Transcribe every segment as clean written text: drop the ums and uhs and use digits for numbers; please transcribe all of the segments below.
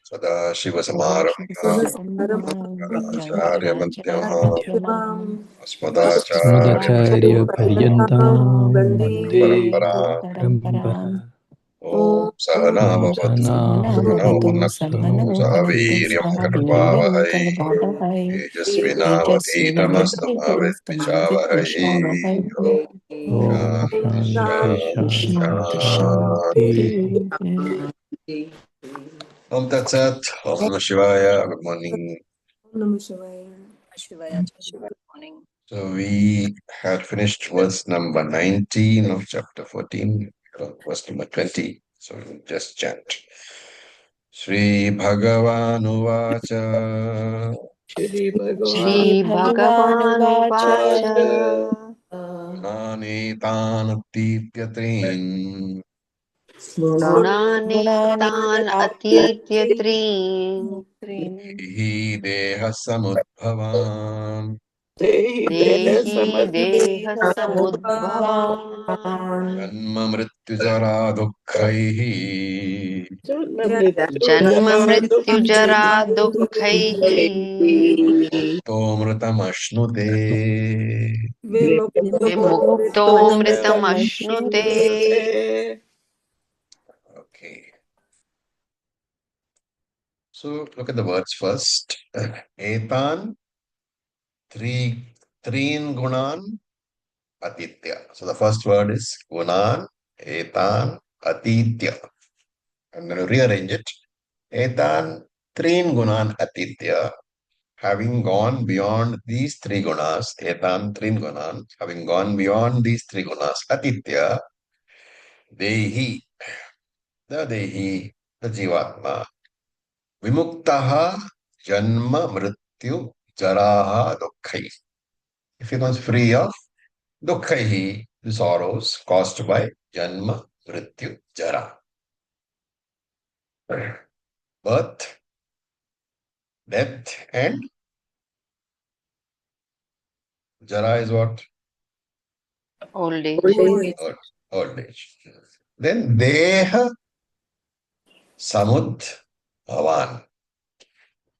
सदाशिवसमारम्भाम् शङ्कराचार्यमध्यमाम् अस्मदाचार्यपर्यन्ताम् वन्दे परम्पराम् परम्पराम्। ॐ सहना ॐ भवतु सहनौ सहनाववतु भुनक्तु सहनौ सह भुनक्तु वीर्यं सह वीर्यं करवावहै करवावहै। तेजस्विनावधीतमस्तु विद्विषावहै। तेजस्विनावधीतमस्तु ॐ शान्ति शान्ति शान्ति शान्ति शान्ति शान्तिः। Tat Sat. Om Namah Shivaya. Good morning. Namah Shivaya. Shivaya. Good morning. So we had finished verse number 19 of chapter 14, verse number 20. So we'll just chant. Shri Bhagavanu Vacha श्रीभगवानुवाच Gunani Tanatipyatrin गुणानि तान् अतीत्य त्रीन् Dehi Deha Samudbhavan देही देहसमुद्भवान् Janma Mrityujara Dukkhaihi जन्म मृत्युजरा दुःखैः Muktomritamashnude. विमुक्तो मृतमश्नुते। Okay. So look at the words first. Etan Treen Gunan Atitya. So the first word is Gunan Etan Atitya. I'm going to rearrange it. Etan Treen Gunan Atitya. Having gone beyond these three gunas, Etan Treen Gunan, having gone beyond these three gunas, Atitya, Dehi, the Jivatma, Vimuktaha Janma Mrityu Jaraha Dukkhai. If he was free of Dukkhaihi, the sorrows caused by Janma Mrityu Jara. Birth, death, and Jara is what? Old age. Old age. Then Deha Samud Bhavan,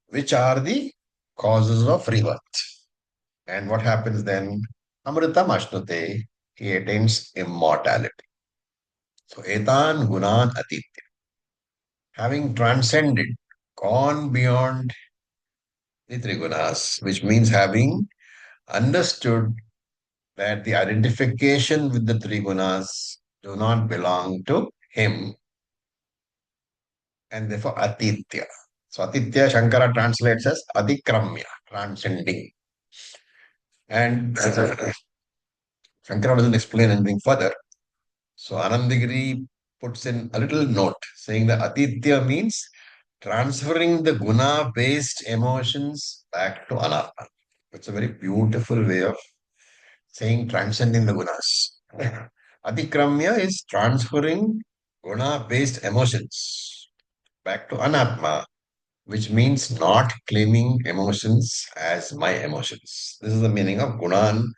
which are the causes of rebirth. And what happens then? Amritam Ashnute, he attains immortality. So Etan Gunan Atitya, having transcended, gone beyond the Trigunas, which means having understood that the identification with the Trigunas do not belong to him, and therefore Atitya. So Atitya Shankara translates as Adikramya, transcending. And Shankara doesn't explain anything further. So Anandagiri puts in a little note saying that Atitya means transferring the guna-based emotions back to Anatma. It's a very beautiful way of saying transcending the gunas. Adikramya is transferring guna-based emotions back to Anatma, which means not claiming emotions as my emotions. This is the meaning of Gunan,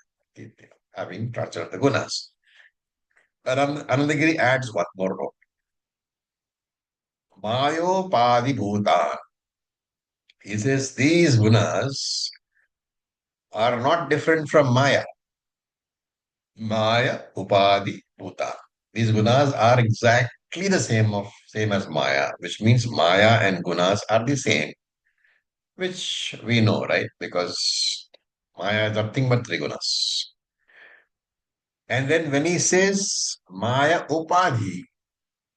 having transferred the gunas. But Anandagiri adds one more note. Mayopadi Bhutan. He says these gunas are not different from Maya. Maya, Upadi, Bhutan. These gunas are exactly the same as Maya, which means Maya and gunas are the same, which we know, right? Because Maya is nothing but three gunas. And then when he says Maya Upadhi,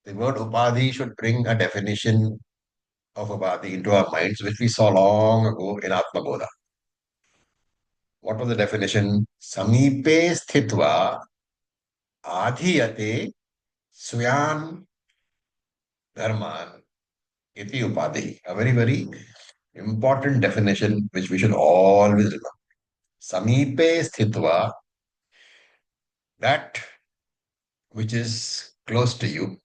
the word Upadhi should bring a definition of Upadhi into our minds, which we saw long ago in Atma Bodha. What was the definition? Samipe sthitva adhiyate swayan dharman iti upadhi. A very, very important definition which we should always remember. Samipe sthitva, that which is close to you.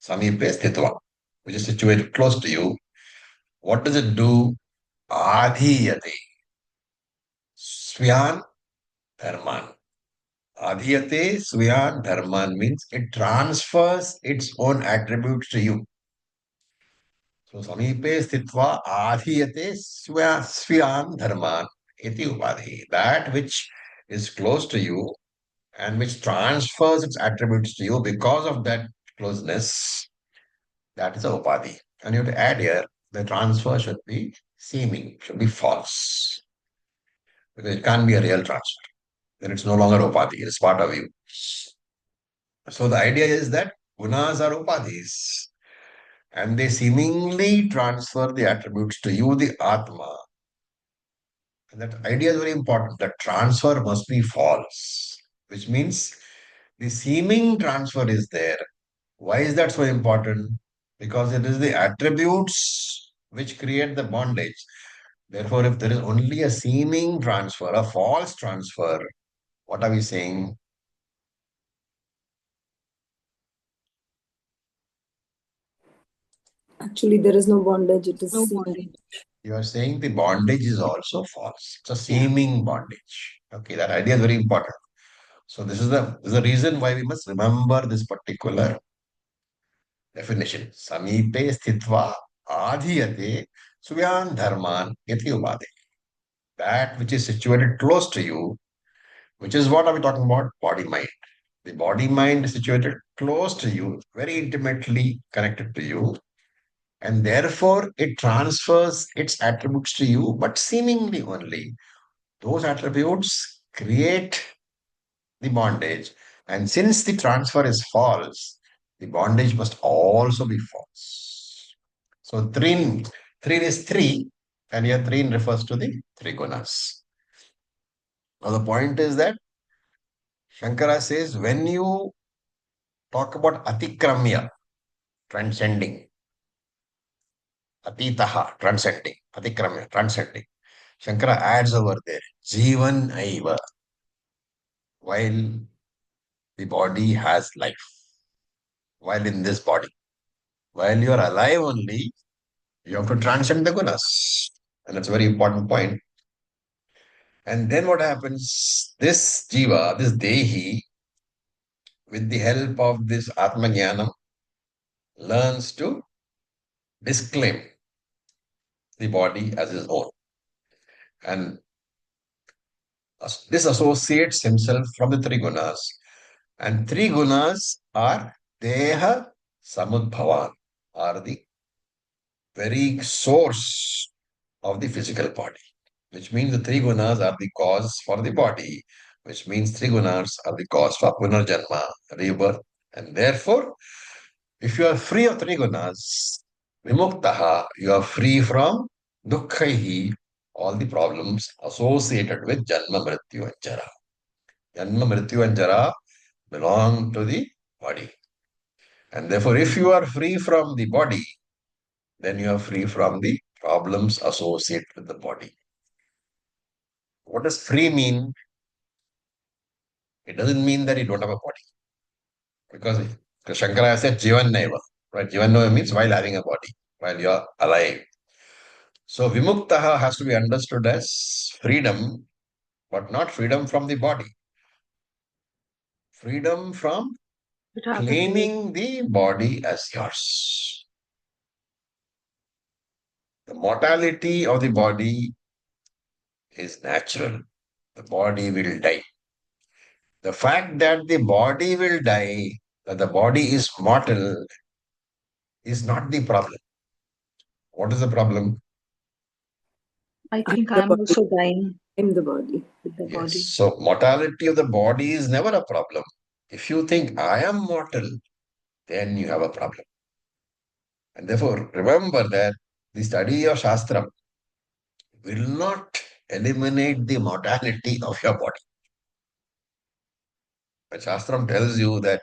Samipe sthitva, which is situated close to you. What does it do? Adhiyate. Swayan dharman. Adhyate Swayan Dharman means it transfers its own attributes to you. So Samipe Sthitva Adhyate Swayan Dharman iti upadhi. That which is close to you and which transfers its attributes to you because of that closeness, that is a upadhi. And you have to add here, the transfer should be seeming, should be false. Because it can't be a real transfer. Then it's no longer upadhi, it is part of you. So the idea is that gunas are upadhis and they seemingly transfer the attributes to you, the Atma. And that idea is very important. The transfer must be false, which means the seeming transfer is there. Why is that so important? Because it is the attributes which create the bondage. Therefore, if there is only a seeming transfer, a false transfer, what are we saying? Actually, there is no bondage. It is No seeming. bondage. You are saying the bondage is also false. It's a seeming bondage. Okay, that idea is very important. So this is the reason why we must remember this particular definition. Samipe sthitva adhiyate suyan dharman yati upade. That which is situated close to you, which is what are we talking about? Body mind. The body mind is situated close to you, very intimately connected to you, and therefore it transfers its attributes to you, but seemingly only. Those attributes create the bondage, and since the transfer is false, the bondage must also be false. So three is three, and here three refers to the three gunas. Now the point is that Shankara says when you talk about atikramya, transcending, atitaha, transcending, atikramya, transcending. Shankara adds over there, Jivan Aiva, while the body has life, while in this body. While you are alive only, you have to transcend the gunas. And that's a very important point. And then what happens? This jiva, this dehi, with the help of this Atma Jnanam, learns to disclaim the body as his own. And disassociates himself from the three gunas. And three gunas are Deha Samudbhavan, are the very source of the physical body, which means the three gunas are the cause for the body, which means three gunas are the cause for punarjanma, rebirth. And therefore, if you are free of three gunas, vimuktaha, you are free from dukkhaihi, all the problems associated with janma, mrityu, and jara. Janma, mrityu, and jara belong to the body. And therefore, if you are free from the body, then you are free from the problems associated with the body. What does free mean? It doesn't mean that you don't have a body. Because Shankara has said Jivan Naiva. Right? Jivan Naiva means while having a body, while you are alive. So Vimuktaha has to be understood as freedom, but not freedom from the body. Freedom from claiming the body as yours. The mortality of the body is natural. The body will die. The fact that the body will die, that the body is mortal, is not the problem. What is the problem? I I think am the I'm body. also dying I'm the body. with the Yes. body. So mortality of the body is never a problem. If you think I am mortal, then you have a problem. And therefore, remember that the study of Shastram will not eliminate the mortality of your body. When Shastram tells you that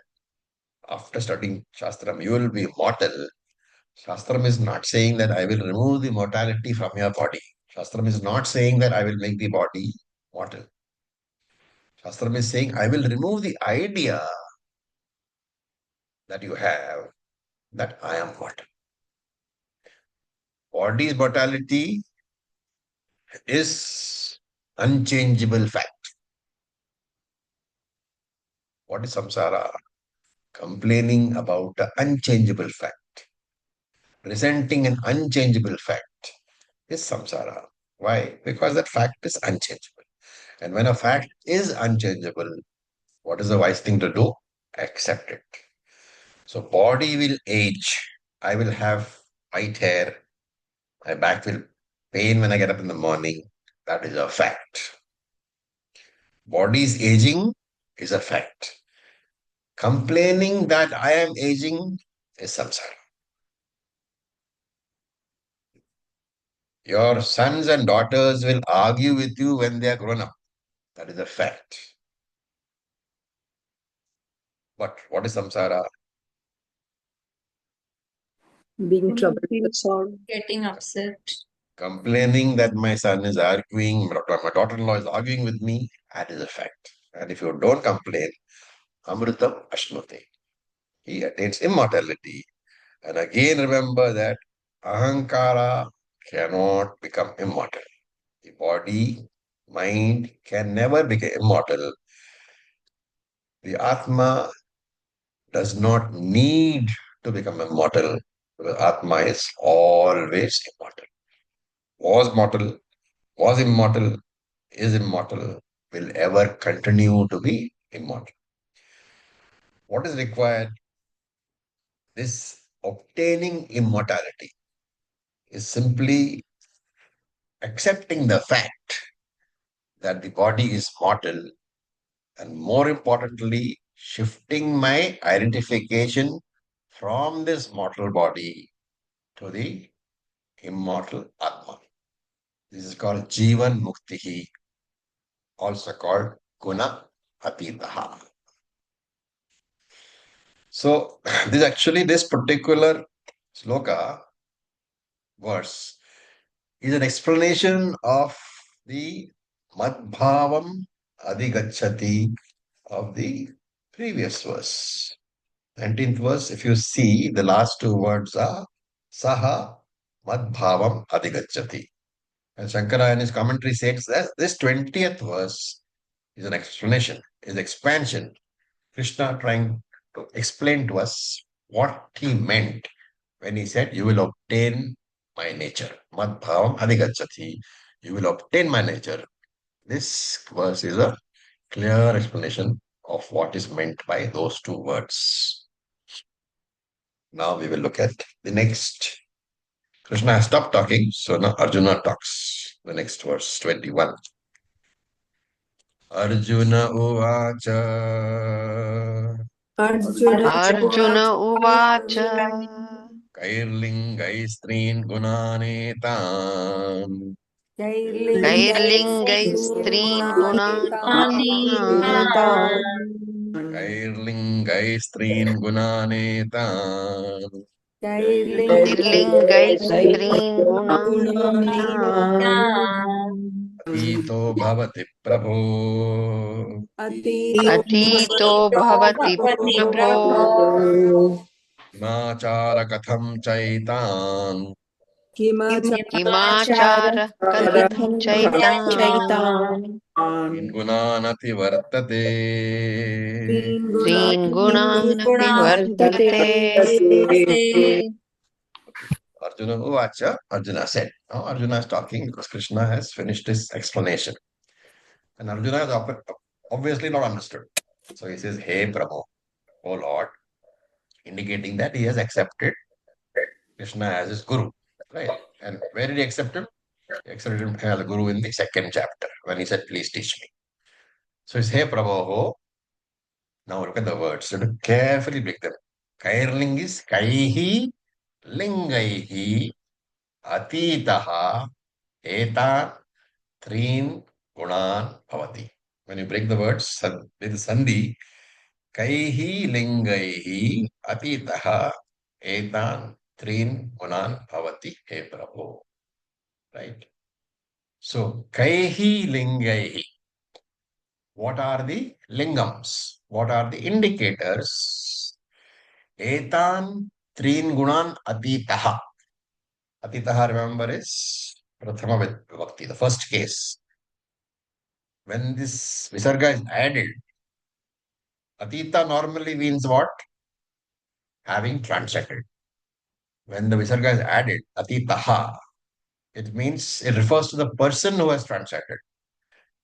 after studying Shastram, you will be mortal, Shastram is not saying that I will remove the mortality from your body. Shastram is not saying that I will make the body mortal. Shastram is saying I will remove the idea that you have that I am mortal. Body's mortality is unchangeable fact. What is samsara? Complaining about an unchangeable fact. Presenting an unchangeable fact is samsara. Why? Because that fact is unchangeable. And when a fact is unchangeable, what is the wise thing to do? Accept it. So body will age. I will have white hair. My back will pain when I get up in the morning. That is a fact. Body is aging is a fact. Complaining that I am aging is samsara. Your sons and daughters will argue with you when they are grown up. That is a fact. But what is samsara? Being troubled. Feel sorry. Getting upset. Complaining that my son is arguing, my daughter-in-law is arguing with me, that is a fact. And if you don't complain, amritam ashnute. He attains immortality. And again remember that ahankara cannot become immortal. The body, mind can never become immortal. The Atma does not need to become immortal because Atma is always immortal. Was mortal, was immortal, is immortal, will ever continue to be immortal. What is required? This obtaining immortality is simply accepting the fact that the body is mortal and more importantly, shifting my identification from this mortal body to the immortal Atma. This is called Jivan Muktihi, also called Guna Atitaha. So, this particular sloka verse is an explanation of the Madbhavam Adhigachati of the previous verse. 19th verse, if you see, the last two words are Saha Madbhavam Adhigachati. And Shankara in his commentary says that this 20th verse is an explanation, is expansion. Krishna trying to explain to us what he meant when he said, you will obtain my nature. Madbhavam Adhigachati. You will obtain my nature. This verse is a clear explanation of what is meant by those two words. Now we will look at the next. Krishna has stopped talking, so now Arjuna talks. The next verse, 21. Arjuna Uvacha. Arjuna Uvacha Kairlingaistreen gunanetam. Kairlingaistreen Gunanetam Kairlingaistreen gunanetam. Kairlingaistreen Gunanetam Atito bhavati prabho. Atito Bhavati Prabho Himachara katham chaitan. Himachara Katham Chaitam In gunanati vartate. Treen Gunanati Vartate Arjuna Uvacha, Arjuna said. Now Arjuna is talking because Krishna has finished his explanation. And Arjuna has obviously not understood. So he says, Hey Prabhu, O Lord, indicating that he has accepted Krishna as his guru. Right? And where did he accept him? He accepted him as a guru in the second chapter when he said, Please teach me. So he says, Hey Prabhu, now look at the words. So carefully break them. Kairling is Kaihi Lingaihi Atitaha Etan Trin Gunan Bhavati. When you break the words with Sandhi, Kaihi Lingaihi Atitaha Etan Trin Gunan Bhavati He Prabhu. Right? So, Kaihi Lingaihi. What are the lingams? What are the indicators? Etan Trin Gunan Atitaha. Atitaha, remember, is Prathama Vibhakti, the first case. When this Visarga is added, Atita normally means what? Having transcended. When the Visarga is added, Atitaha, it means it refers to the person who has transcended.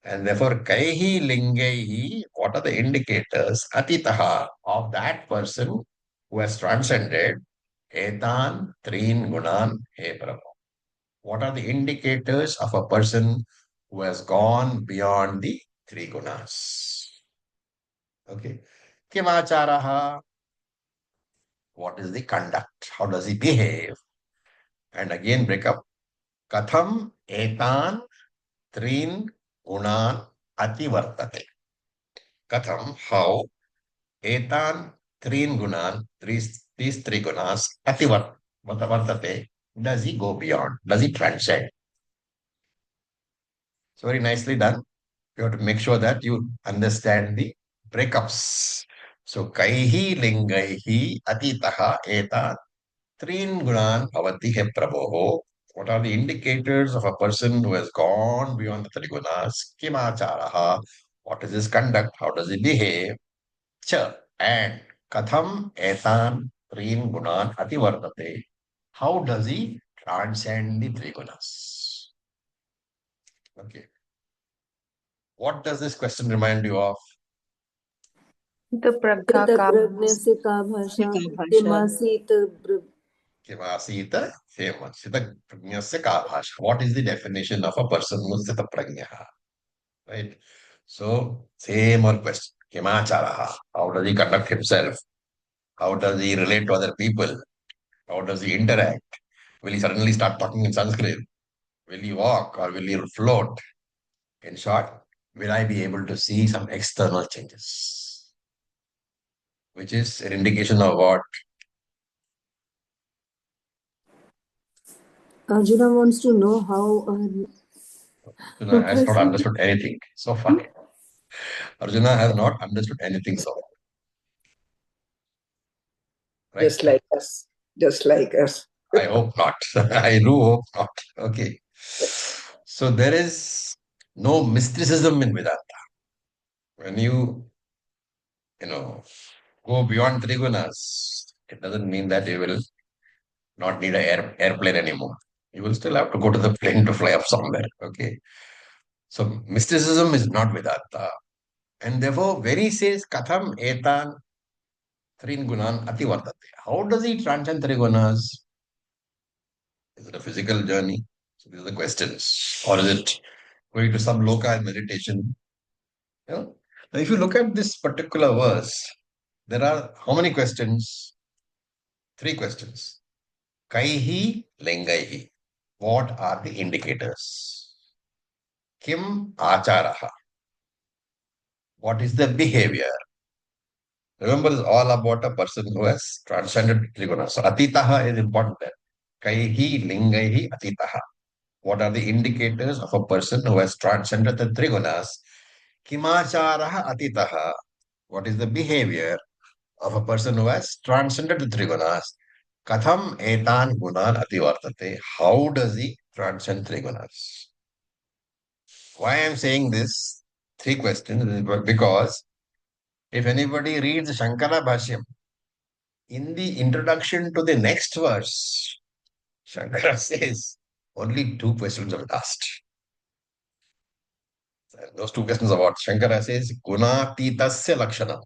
And therefore, Kaihi Lingaihi, what are the indicators? Atitaha, of that person who has transcended. Etan Trin Gunan He Prabhu. What are the indicators of a person who has gone beyond the three gunas? Okay. Kimacharaha, what is the conduct? How does he behave? And again, break up. Katham etan trin gunan ativartate. Katham, how etan trin gunan, these three gunas ativartate, does he go beyond? Does he transcend? It's very nicely done. You have to make sure that you understand the breakups. So, kaihi lingaihi atitaha etat trin gunan avati he prabhoho. What are the indicators of a person who has gone beyond the three gunas? Kimacharaha. What is his conduct? How does he behave? Cha. And katham etan trin gunan ativardate. How does he transcend the three gunas? Okay. What does this question remind you of? The pragya ka प्रज्ञा से का भाषा किमासीत Kimasita Hema. Sita Prajnasya ka bhasha. What is the definition of a person who is Sita Prajna? Right? So, same or question. Kimacharaha. How does he conduct himself? How does he relate to other people? How does he interact? Will he suddenly start talking in Sanskrit? Will he walk or will he float? In short, will I be able to see some external changes? Which is an indication of what? Arjuna wants to know how Arjuna has not understood anything so far. Arjuna has not understood anything so far. Right? Just like us. Just like us. I hope not. I do hope not. Okay. So there is no mysticism in Vedanta. When you go beyond three gunas, it doesn't mean that you will not need an airplane anymore. You will still have to go to the plane to fly up somewhere. Okay. So mysticism is not Vedanta. And therefore, where he says Katham Etan Trin Gunan Ativartate. How does he transcend three gunas? Is it a physical journey? So these are the questions. Or is it going to some loka and meditation? Now, if you look at this particular verse, there are how many questions? Three questions. Kaihi, Lengaihi. What are the indicators? Kim Acharaha. What is the behavior? Remember, it's all about a person who has transcended Triguna. So Atitaha is important there. Kaihi, Lingaihi, Atitaha. What are the indicators of a person who has transcended the Trigunas? Kimacharaha Atitaha. What is the behavior of a person who has transcended the Trigunas? Katham etan gunan ativartate. How does he transcend Trigunas? Why I am saying this? Three questions is because if anybody reads Shankara Bhashyam, in the introduction to the next verse, Shankara says only two questions are asked. Those two questions are what Shankara says, Gunatītasya Lakshana.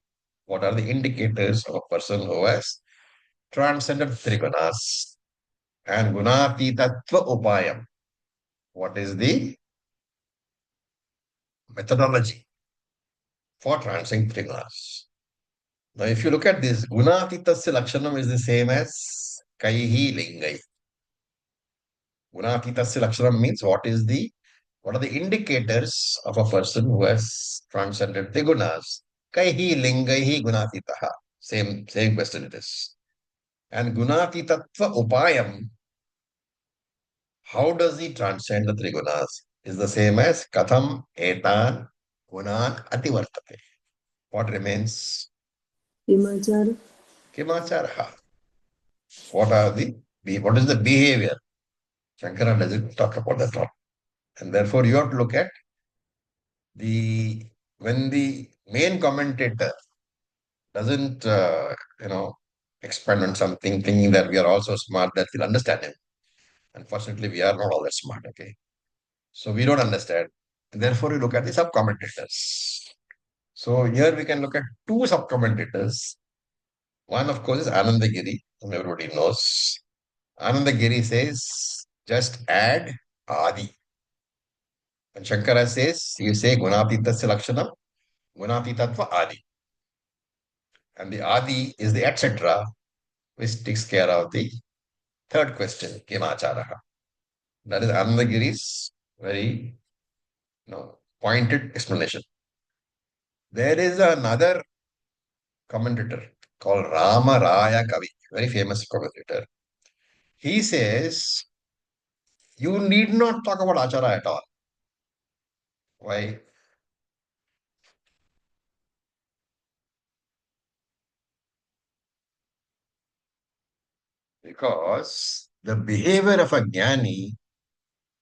What are the indicators of a person who has transcended three gunas? And Gunatītatva Upayam. What is the methodology for transcending three gunas? Now, if you look at this, Gunatītasya Lakshanam is the same as Kaihi Lingai. Gunatītasya Lakshanam means what are the indicators of a person who has transcended the gunas? Kaihi lingaihi gunatitaha. Same question it is. And gunatitatva upayam, how does he transcend the three gunas? Is the same as katham etan gunan ativartate. What remains? Himachara. Kimacharaha. What is the behavior? Shankara doesn't talk about that one. And therefore you have to look at when the main commentator doesn't, expand on something, thinking that we are also smart, that we'll understand him. Unfortunately, we are not all that smart, okay? So we don't understand. And therefore, we look at the sub-commentators. So here we can look at two sub-commentators. One, of course, is Anandagiri, whom everybody knows. Anandagiri says, just add Adi. And Shankara says, you say Gunatitasya Lakshanam, Gunatitatva Adi. And the Adi is the etc., which takes care of the third question, Kimacharaha. That is Anandagiri's very pointed explanation. There is another commentator called Rama Raya Kavi, very famous commentator. He says, you need not talk about Achara at all. Why? Because the behavior of a jnani,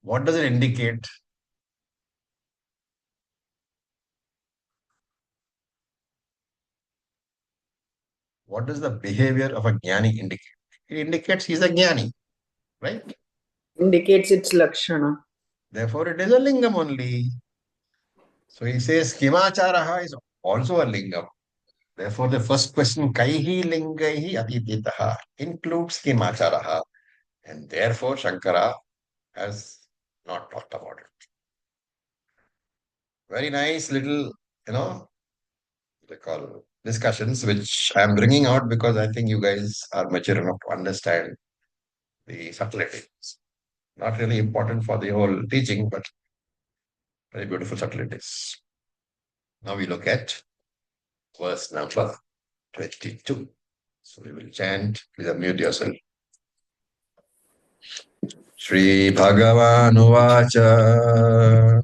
what does it indicate? What does the behavior of a jnani indicate? It indicates he's a jnani, right? Indicates its lakshana. Therefore, it is a lingam only. So he says, Kimacharaha is also a lingam. Therefore, the first question, Kaihi lingaihi atititaha, includes Kimacharaha. And therefore, Shankara has not talked about it. Very nice little, they call discussions, which I'm bringing out because I think you guys are mature enough to understand the subtleties. Not really important for the whole teaching, but very beautiful subtleties. Now we look at verse number 22. So we will chant. Please unmute yourself. Shri Bhagavan Uvacha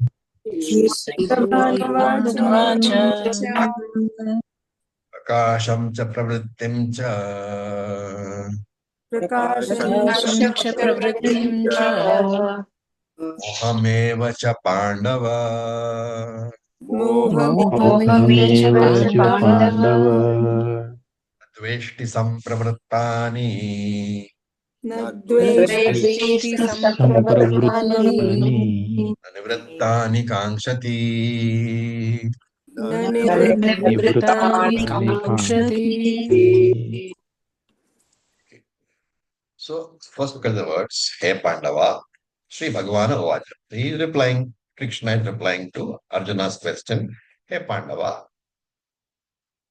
Prakasham cha pravrittim cha प्रकाशं च प्रवृत्तिं च Mohameva cha Pandava मोहमेव च Pandava Dveshti sampravrittani न द्वेष्टि सम्प्रवृत्तानि Anivrittani Kankshati. न निवृत्तानि काङ्क्षति. So, first look at the words, Hey Pandava, Sri Bhagavana Uvacha. He is replying, Krishna is replying to Arjuna's question, Hey Pandava.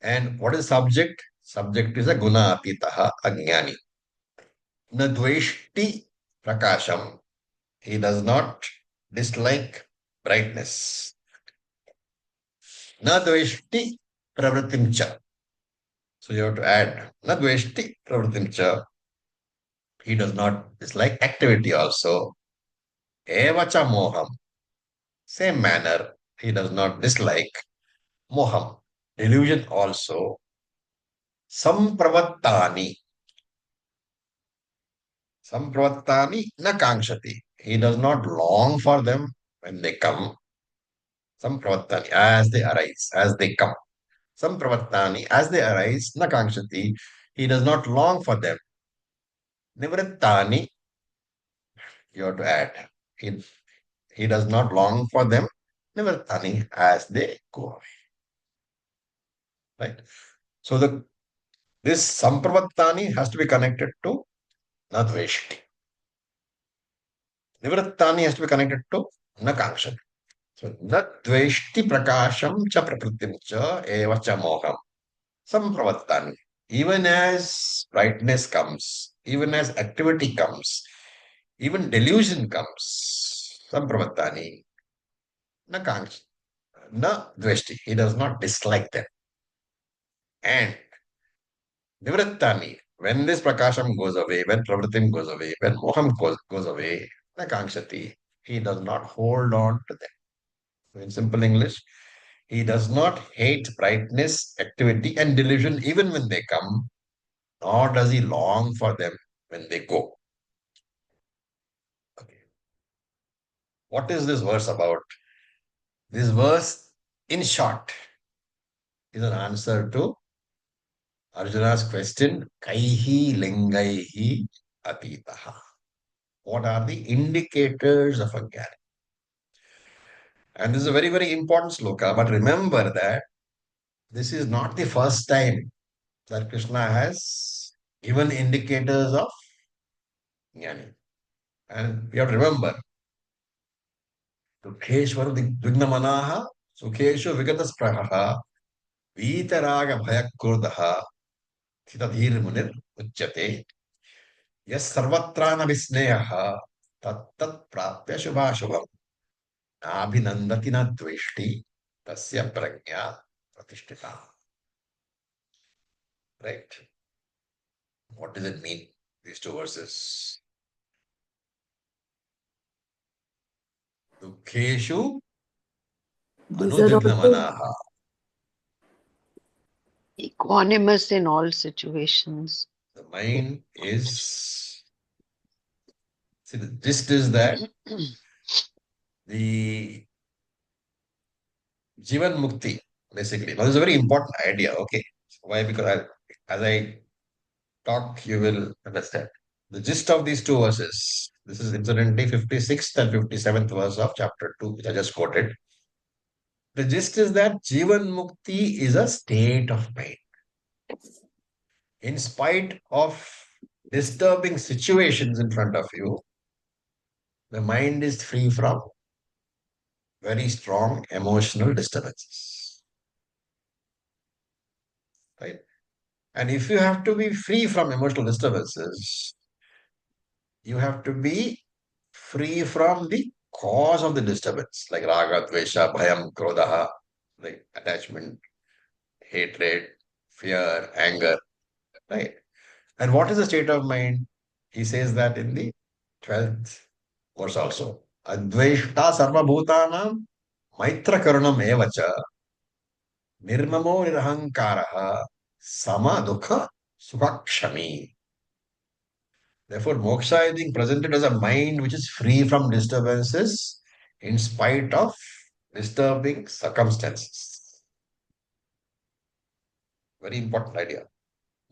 And what is subject? Subject is a guna apitaha, ajnani. Na dveshti prakasham. He does not dislike brightness. Na dveshti pravritim cha. So you have to add, na dveshti pravritim cha. He does not dislike activity also. Evacha moham. Same manner, he does not dislike moham. Delusion also. Sampravattani. Sampravattani na kankshati. He does not long for them when they come. Sampravattani, as they arise, as they come. Sampravattani, as they arise, na kankshati. He does not long for them. Nivrittani, you have to add. He does not long for them. Nivrittani, as they go away. Right? So this sampravattani has to be connected to nadveshti. Nivrittani has to be connected to nakankshan. So nadveshti prakasham cha prapritim cha eva cha moham. Sampravattani. Even as brightness comes, even as activity comes, even delusion comes, sampravattani, nakankshan. Na dveshti. He does not dislike them. And Nivrittani, when this prakasham goes away, when pravritim goes away, when moham goes away, na kankshati, he does not hold on to them. So in simple English, he does not hate brightness, activity, and delusion even when they come, nor does he long for them when they go. Okay. What is this verse about? This verse, in short, is an answer to Arjuna's question, Kaihi Lingaihi Atitaha. What are the indicators of a jnani? And this is a very, very important sloka. But remember that this is not the first time that Krishna has given indicators of jnani. And we have to remember, Dukheshwar Vignamanaha, Sukheshu Vigataspраha, Vitaraga Bhayakurdaha, Thitadhir Munir Uchyate, Yes Sarvatrana Visneha, Tat Tat Prapya Shubha Abhinandati na dveshti tasya prajna pratishtita. Right? What does it mean, these two verses? Dukheshu These are also anudvignamanaha. Equanimous in all situations. The mind is, see, the gist is that the Jivan Mukti, basically. Now, this is a very important idea, okay? Why? Because as I talk, you will understand. The gist of these two verses, this is incidentally 56th and 57th verse of chapter 2, which I just quoted. The gist is that Jivan Mukti is a state of mind. In spite of disturbing situations in front of you, the mind is free from very strong emotional disturbances. Right? And if you have to be free from emotional disturbances, you have to be free from the cause of the disturbance, like raga, dvesha, bhayam, krodha, like attachment, hatred, fear, anger, right? And what is the state of mind? He says that in the 12th verse also. Adveshta sarva bhutanam maitra karunam evacha nirmamo nirahankaraha sama dukha sukakshami. Therefore, moksha is being presented as a mind which is free from disturbances in spite of disturbing circumstances. Very important idea.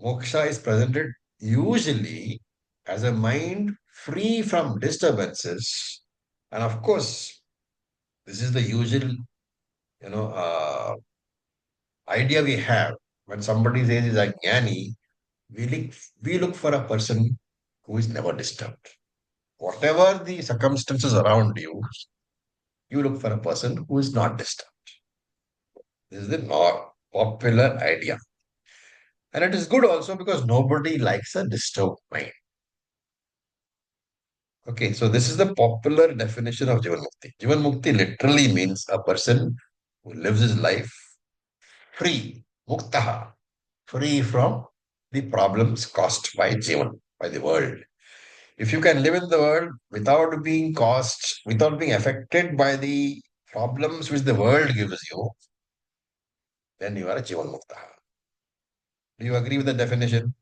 Moksha is presented usually as a mind free from disturbances. And of course, this is the usual, idea we have. When somebody says he's a jnani, we look for a person who is never disturbed. Whatever the circumstances around you, you look for a person who is not disturbed. This is the popular idea. And it is good also because nobody likes a disturbed mind. Okay, so this is the popular definition of Jivan Mukti. Jivan Mukti literally means a person who lives his life free, muktaha, free from the problems caused by Jivan, by the world. If you can live in the world without being caused, without being affected by the problems which the world gives you, then you are a Jivan Muktaha. Do you agree with the definition?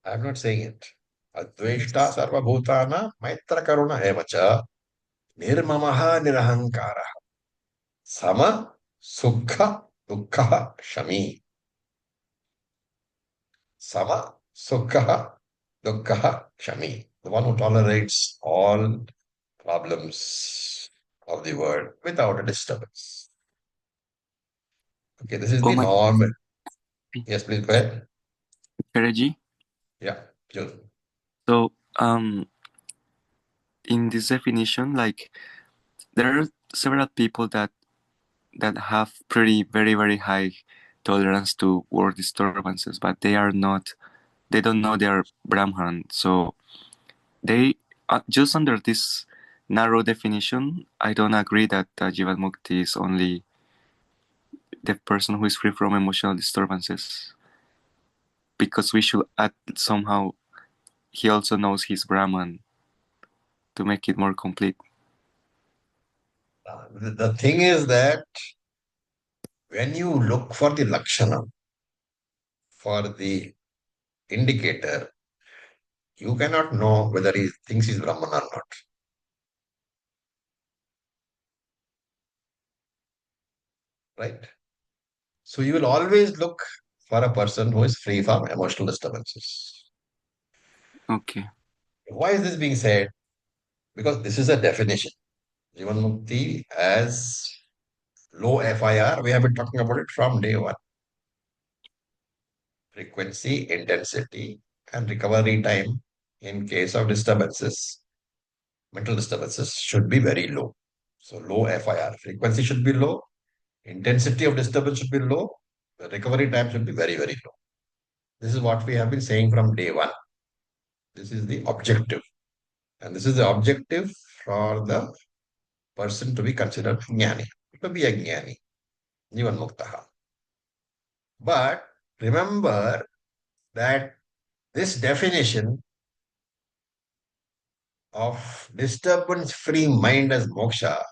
I'm not saying it. Adveshta sarva bhutana maitra karuna evacha nirmamaha nirahankara sama sukha dukkha shami. Sama sukha dukkha shami. The one who tolerates all problems of the world without a disturbance. Okay, this is the normal. Yes, please go ahead. Karaji. Yeah, sure. So, in this definition, like there are several people that have very, very high tolerance to word disturbances, but they don't know they are Brahman. So they just under this narrow definition, I don't agree that Jivan Mukti is only the person who is free from emotional disturbances, because we should add somehow he also knows he's Brahman to make it more complete. The thing is that when you look for the lakshana, for the indicator, you cannot know whether he thinks he's Brahman or not. right? So you will always look for a person who is free from emotional disturbances. Okay. Why is this being said? Because this is a definition. Jivan Mukti as low FIR, we have been talking about it from day one. Frequency, intensity, and recovery time in case of disturbances, mental disturbances should be very low. So low FIR, frequency should be low, intensity of disturbance should be low, the recovery time should be very, very low. This is what we have been saying from day one. This is the objective. And this is the objective for the person to be considered jnani, to be a jnani, jivan muktaha. But remember that this definition of disturbance-free mind as moksha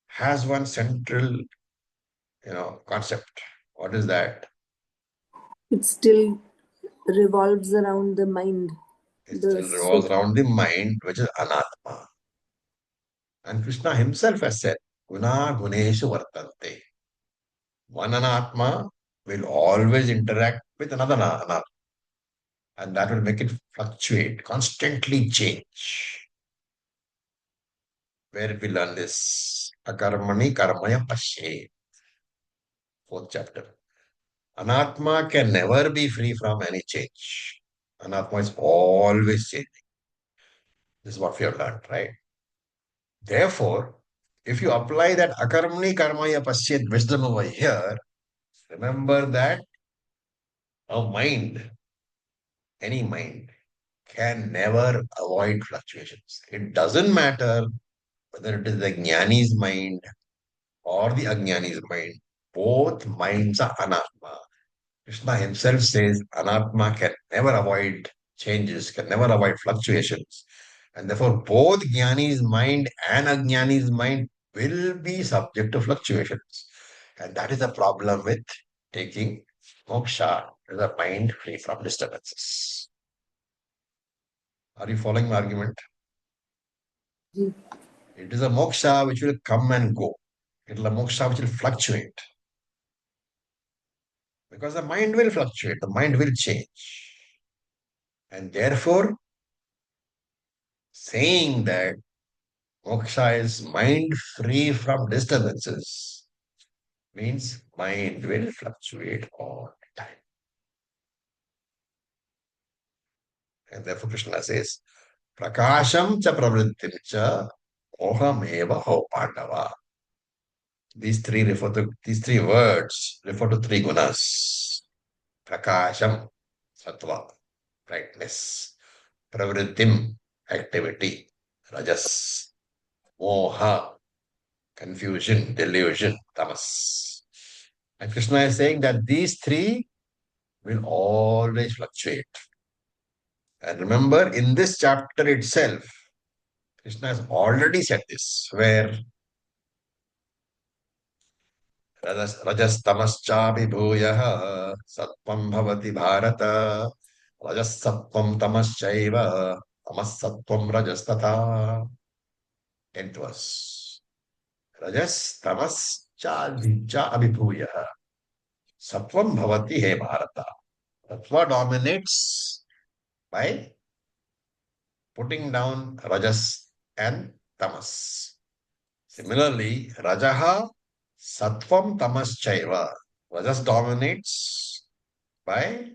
has one central, concept. What is that? It still revolves around the mind. It The still revolves soul. around the mind, which is anatma. And Krishna himself has said, guna guneshu vartante. One anatma will always interact with another anatma. And that will make it fluctuate, constantly change. Where did we learn this? Akarmani karmaya pashe. Fourth chapter. Anatma can never be free from any change. Anatma is always changing. This is what we have learned, right? Therefore, if you apply that akarmani karmaya pasyet wisdom over here, remember that a mind, any mind, can never avoid fluctuations. It doesn't matter whether it is the jnani's mind or the ajnani's mind. Both minds are anatma. Krishna himself says anatma can never avoid changes, can never avoid fluctuations. And therefore, both jnani's mind and ajnani's mind will be subject to fluctuations. And that is the problem with taking moksha, the mind free from disturbances. Are you following my argument? Ji. It is a moksha which will come and go. It is a moksha which will fluctuate. Because the mind will fluctuate, the mind will change. And therefore, saying that moksha is mind free from disturbances means mind will fluctuate all the time. And therefore, Krishna says, Prakasham cha pravrittim cha mohameva ho pandava. These three words refer to three gunas. Prakasham, sattva, brightness. Pravrittim, activity. Rajas, moha, confusion, delusion, tamas. And Krishna is saying that these three will always fluctuate. And remember, in this chapter itself, Krishna has already said this, where Rajas tamaschapi bhuyaha sattvam bhavati bharata rajas sattvam tamaschaiva tamas sattvam rajas tatha. 10th verse. Rajas tamas cha abhibhuyaha sattvam bhavati he bharata. Sattva dominates by putting down rajas and tamas. Similarly, rajaha sattvam tamaschaiva. Rajas dominates by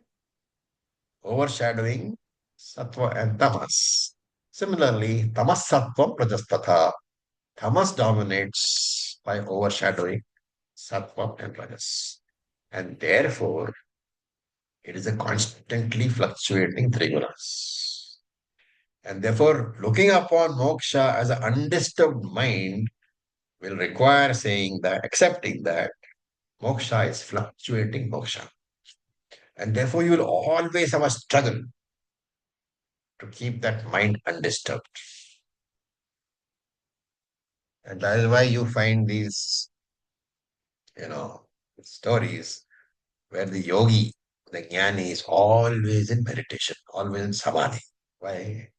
overshadowing sattva and tamas. Similarly, tamas sattvam rajas tatha. Tamas dominates by overshadowing sattva and rajas. And therefore, it is a constantly fluctuating trigunas. And therefore, looking upon moksha as an undisturbed mind will require saying that, accepting that moksha is fluctuating moksha. And therefore, you will always have a struggle to keep that mind undisturbed. And that is why you find these, stories where the yogi, the jnani, is always in meditation, always in samadhi. Why?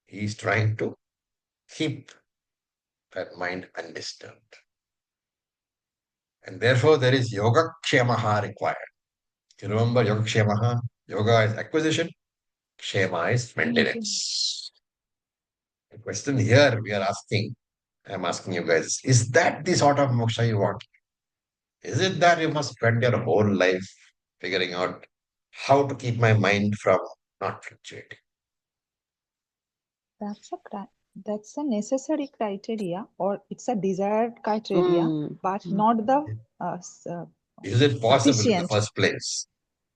He is trying to keep that mind undisturbed. And therefore, there is yoga kshemaha required. You remember yoga kshemaha? Yoga is acquisition, kshema is maintenance. The question here we are asking, I'm asking you guys, is that the sort of moksha you want? Is it that you must spend your whole life figuring out how to keep my mind from not fluctuating? That's a necessary criteria, or it's a desired criteria, but Mm. not the Is it possible in the sufficient. first place?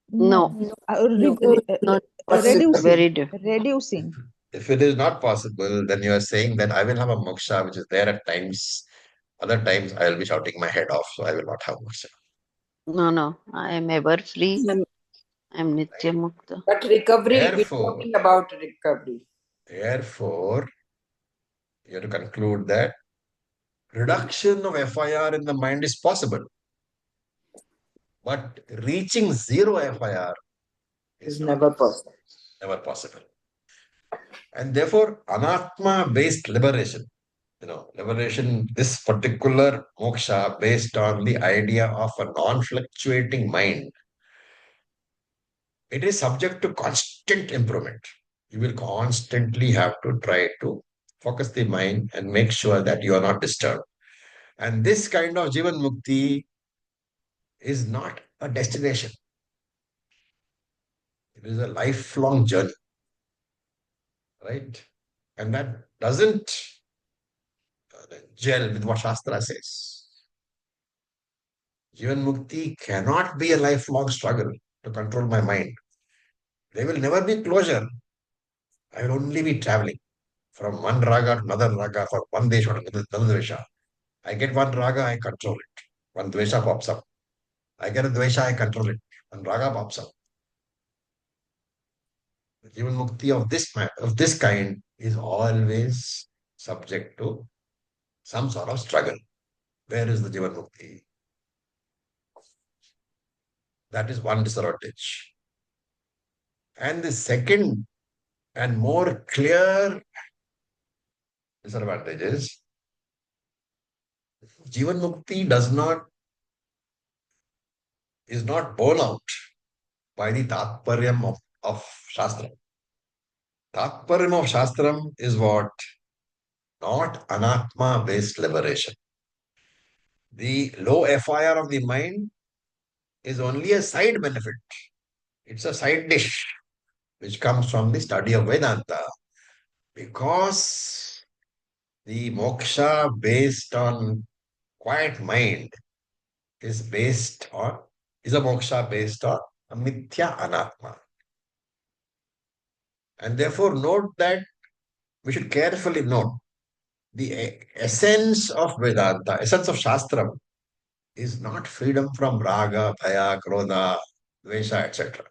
No. Not possible. Reducing. Very different. Reducing. If it is not possible, then you are saying that I will have a moksha which is there at times. Other times I will be shouting my head off, so I will not have moksha. No. I am ever free. I am Nitya Mukta. But recovery, we're Therefore- talking about recovery. Therefore, you have to conclude that reduction of FIR in the mind is possible. But reaching zero FIR Is is never possible. never possible. And therefore, anatma-based liberation, liberation, this particular moksha based on the idea of a non-fluctuating mind, it is subject to constant improvement. You will constantly have to try to focus the mind and make sure that you are not disturbed. And this kind of Jivan Mukti is not a destination. It is a lifelong journey, right? And that doesn't gel with what Shastra says. Jivan Mukti cannot be a lifelong struggle to control my mind. There will never be closure. I will only be traveling from one raga to another raga, from one desha to another desha. I get one raga, I control it. One dvesha pops up. I get a dvesha, I control it. One raga pops up. The Jivan Mukti of this kind is always subject to some sort of struggle. Where is the Jivan Mukti? That is one disadvantage. And the second and more clear disadvantage is Jivan Mukti is not borne out by the Tatparyam of Shastra. Tatparyam of Shastram is what? Not anatma-based liberation. The low FIR of the mind is only a side benefit. It's a side dish which comes from the study of Vedanta. Because the moksha based on quiet mind is a moksha based on a mithya anatma. And therefore note that we should carefully note the essence of Vedanta, essence of Shastram is not freedom from raga, bhaya, krodha, dvesha, etc.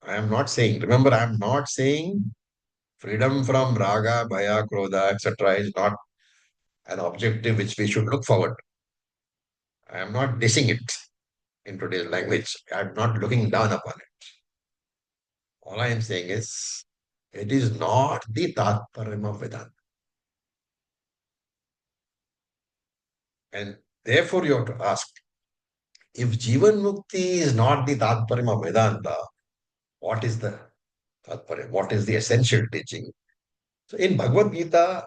I'm not saying freedom from raga, bhaya, krodha, etc. is not an objective which we should look forward to. I am not dissing it in today's language. I am not looking down upon it. All I am saying is, it is not the Tatparyam of Vedanta. And therefore you have to ask, if Jivan Mukti is not the Tatparyam of Vedanta, what is the Tatparyam? What is the essential teaching? So in Bhagavad Gita,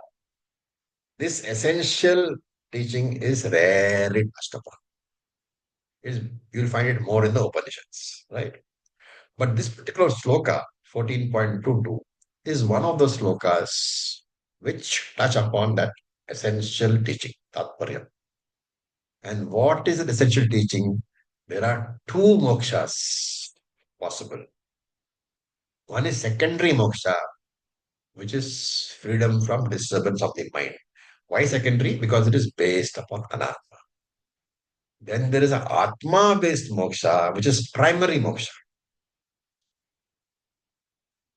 this essential teaching is rarely touched upon. You'll find it more in the Upanishads, right? But this particular sloka, 14.22, is one of the slokas which touch upon that essential teaching, Tatparyam. And what is an essential teaching? There are two mokshas possible. One is secondary moksha, which is freedom from disturbance of the mind. Why secondary? Because it is based upon anatma. Then there is an atma-based moksha, which is primary moksha.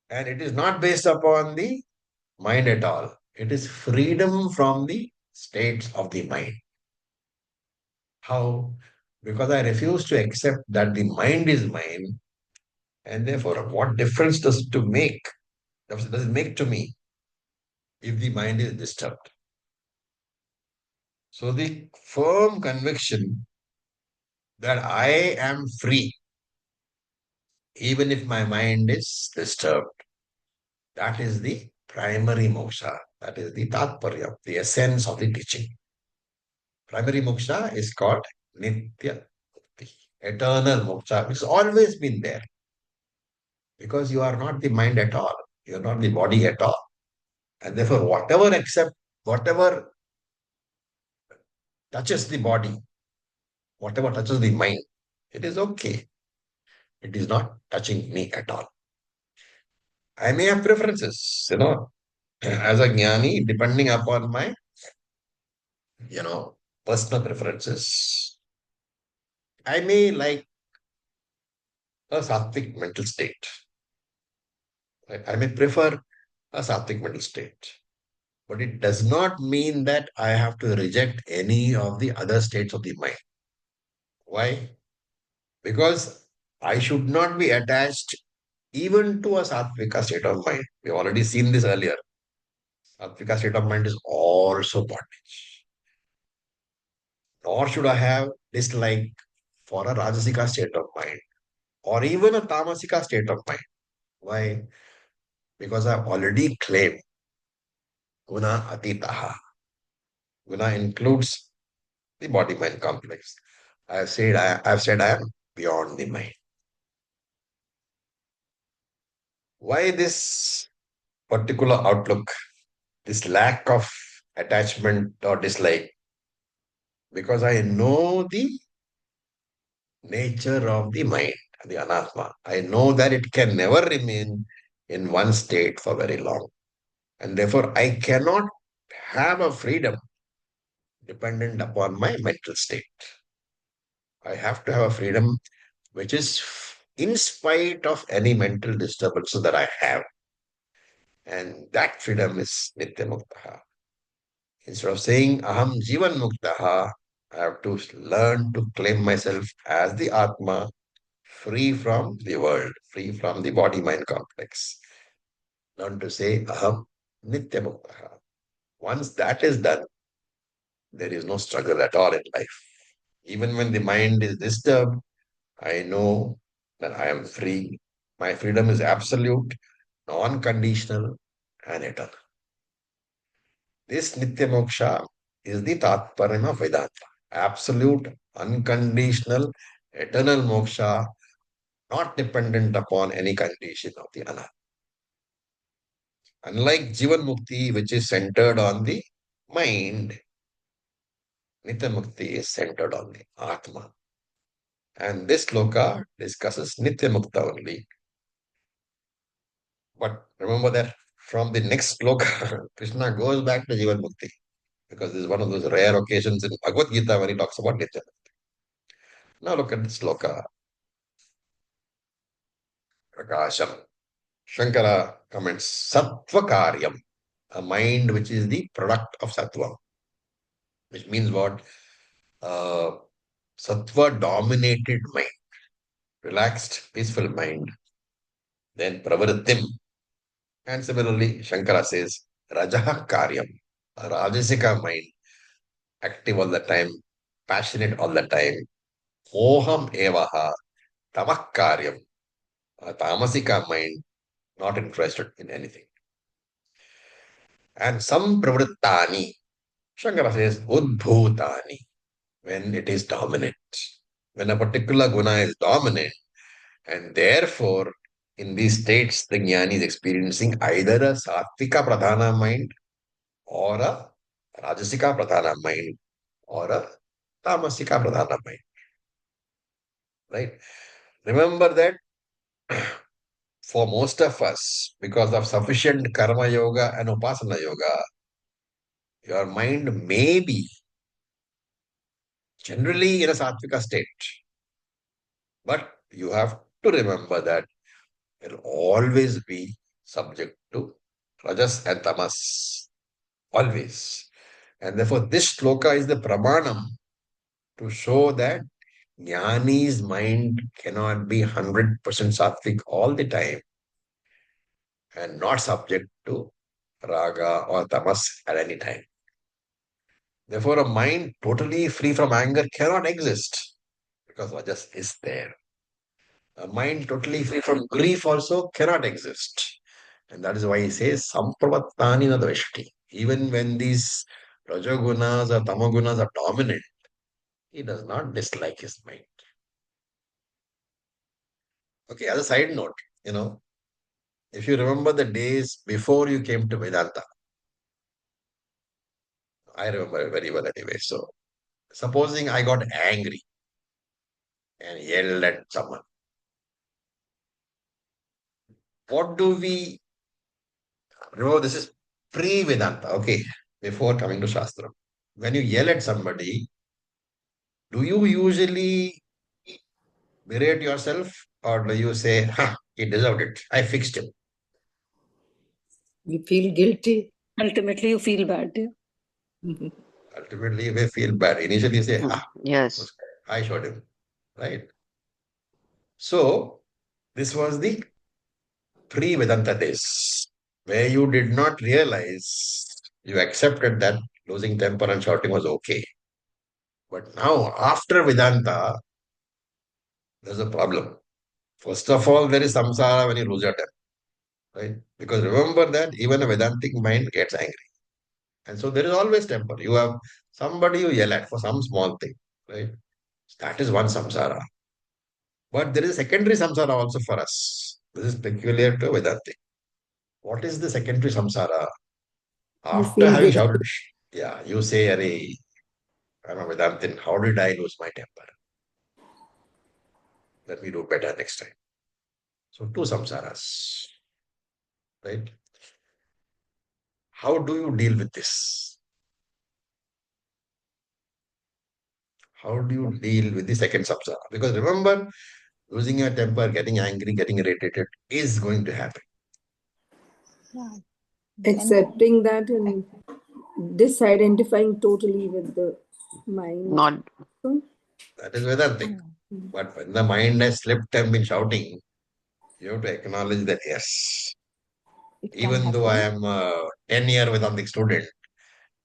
And it is not based upon the mind at all. It is freedom from the states of the mind. How? Because I refuse to accept that the mind is mine, and therefore, what difference does it make to me if the mind is disturbed? So the firm conviction that I am free, even if my mind is disturbed, that is the primary moksha. That is the tatparya, the essence of the teaching. Primary moksha is called Nitya Mukti, eternal moksha, which has always been there. Because you are not the mind at all, you are not the body at all. And therefore, whatever touches the body, whatever touches the mind, it is okay. It is not touching me at all. I may have preferences, as a jnani, depending upon my, you know, personal preferences. I may like a sattvic mental state. Right? I may prefer a sattvic mental state. But it does not mean that I have to reject any of the other states of the mind. Why? Because I should not be attached even to a sattvika state of mind. We've already seen this earlier. Sattvika state of mind is also bondage. Nor should I have dislike for a rajasika state of mind or even a tamasika state of mind. Why? Because I've already claimed guna atitaha. Guna includes the body-mind complex. I've said I am beyond the mind. Why this particular outlook, this lack of attachment or dislike? Because I know the nature of the mind, the anatma. I know that it can never remain in one state for very long. And therefore, I cannot have a freedom dependent upon my mental state. I have to have a freedom which is in spite of any mental disturbance that I have. And that freedom is Nitya Muktaha. Instead of saying Aham Jivan Muktaha, I have to learn to claim myself as the Atma, free from the world, free from the body-mind complex. Learn to say Aham Nitya Muktaha. Once that is done, there is no struggle at all in life. Even when the mind is disturbed, I know that I am free. My freedom is absolute, non-conditional, and eternal. This Nitya Moksha is the Tatparama of Vedanta. Absolute, unconditional, eternal moksha, not dependent upon any condition of the Anatma. Unlike Jivan Mukti, which is centered on the mind, Nitya Mukti is centered on the Atma. And this sloka discusses Nitya Mukta only. But remember that from the next sloka, Krishna goes back to Jivan Mukti because this is one of those rare occasions in Bhagavad Gita when he talks about Nitya Mukti. Now look at the sloka. Prakasham. Shankara comments Sattva Karyam, a mind which is the product of Sattva, which means what? Sattva dominated mind, relaxed, peaceful mind. Then Pravrittim. And similarly, Shankara says Rajaha Karyam, a Rajasika mind, active all the time, passionate all the time. Moham Evaha, Tamak Karyam, a Tamasika mind, not interested in anything. And some Pravrittani, Shankara says Udbhutani, when it is dominant. When a particular guna is dominant, and therefore in these states the jnani is experiencing either a sattvika pradhana mind or a rajasika pradhana mind or a tamasika pradhana mind. Right? Remember that for most of us, because of sufficient karma yoga and upasana yoga, your mind may be generally in a sattvika state. But you have to remember that it will always be subject to rajas and tamas. Always. And therefore, this shloka is the pramanam to show that jnani's mind cannot be 100% sattvic all the time and not subject to raga or tamas at any time. Therefore, a mind totally free from anger cannot exist because Rajas is there. A mind totally free from grief also cannot exist. And that is why he says, Sampravattani na dveshti. Even when these Rajagunas or Tamagunas are dominant, he does not dislike his mind. Okay, as a side note, if you remember the days before you came to Vedanta, I remember it very well anyway. So, supposing I got angry and yelled at someone, what do we remember? This is pre Vedanta, okay, before coming to Shastra. When you yell at somebody, do you usually berate yourself or do you say, he deserved it, I fixed him? You feel guilty. Ultimately, you feel bad. Yeah. Ultimately, we feel bad. Initially, you say, Yes. I showed him, right? So, this was the pre-Vedanta days, where you did not realize, you accepted that losing temper and shouting was okay. But now, after Vedanta, there's a problem. First of all, there is samsara when you lose your temper, right? Because remember that even a Vedantic mind gets angry. And so there is always temper. You have somebody you yell at for some small thing, right? That is one samsara. But there is a secondary samsara also for us. This is peculiar to Vedantic. What is the secondary samsara? You After feel having guilty. shouted, yeah, you say, Arey, I'm a Vedantin, how did I lose my temper? Let me do better next time. So, two samsaras, right? How do you deal with this? How do you deal with the second samsara? Because remember, losing your temper, getting angry, getting irritated is going to happen. Yeah. Accepting that and disidentifying totally with the mind. Not That is Vedantic. But when the mind has slipped and been shouting, you have to acknowledge that, yes, It can even though I happen. am a 10-year Vedantic student,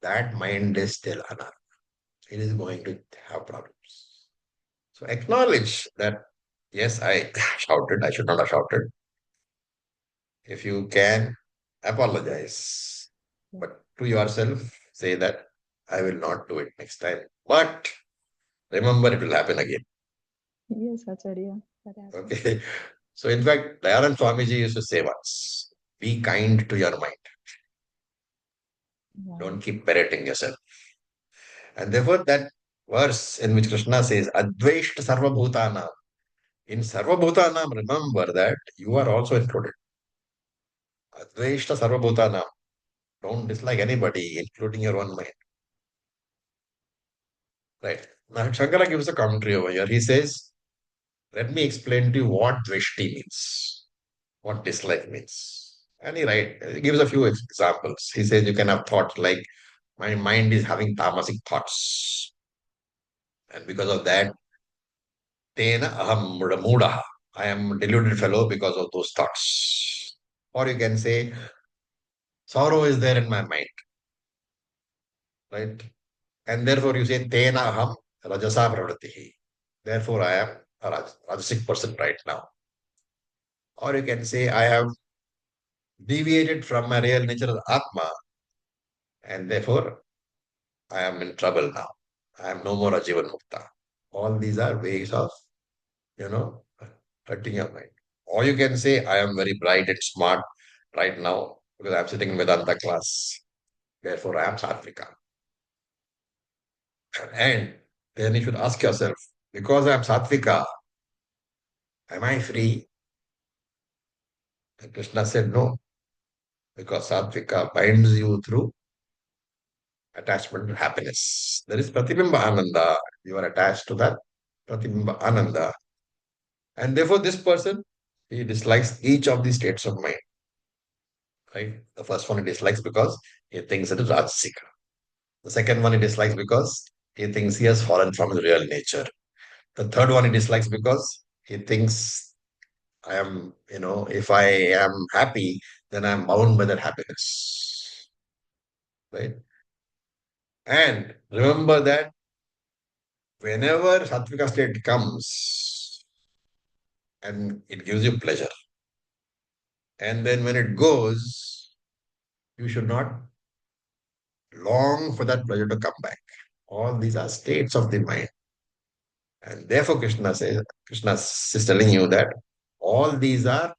that mind is still anartha. It is going to have problems. So acknowledge that, yes, I shouted, I should not have shouted. If you can, apologize. But to yourself, say that I will not do it next time. But remember, it will happen again. Yes, Acharya. That happens. Okay. So, in fact, Dayanand Swamiji used to say once, be kind to your mind. Yeah. Don't keep berating yourself. And therefore, that verse in which Krishna says, Adveshta Sarva Bhutanam. In Sarva Bhutanam, remember that you are also included. Adveshta Sarva Bhutanam. Don't dislike anybody, including your own mind. Right. Now, Shankara gives a commentary over here. He says, let me explain to you what Dveshti means, what dislike means. And he gives a few examples. He says you can have thoughts like, my mind is having tamasic thoughts. And because of that, tena aham mudaha. I am a deluded fellow because of those thoughts. Or you can say, sorrow is there in my mind. Right? And therefore you say, tena aham rajasa pravratihi. Therefore I am a rajasic person right now. Or you can say, I have deviated from my real nature as Atma, and therefore I am in trouble now. I am no more a Jivan Mukta. All these are ways of, you know, hurting your mind. Or you can say, I am very bright and smart right now because I'm sitting in Vedanta class. Therefore, I am Satvika. And then you should ask yourself, because I am Satvika, am I free? And Krishna said, no, because Satvika binds you through attachment to happiness. There is Pratibimba Ananda. You are attached to that Pratibimba Ananda. And therefore, this person, he dislikes each of these states of mind. Right? The first one he dislikes because he thinks it is Rajasika. The second one he dislikes because he thinks he has fallen from his real nature. The third one he dislikes because he thinks I am, if I am happy, then I am bound by that happiness. Right? And remember that whenever Sattvika state comes, and it gives you pleasure, and then when it goes, you should not long for that pleasure to come back. All these are states of the mind. And therefore, Krishna is telling you that all these are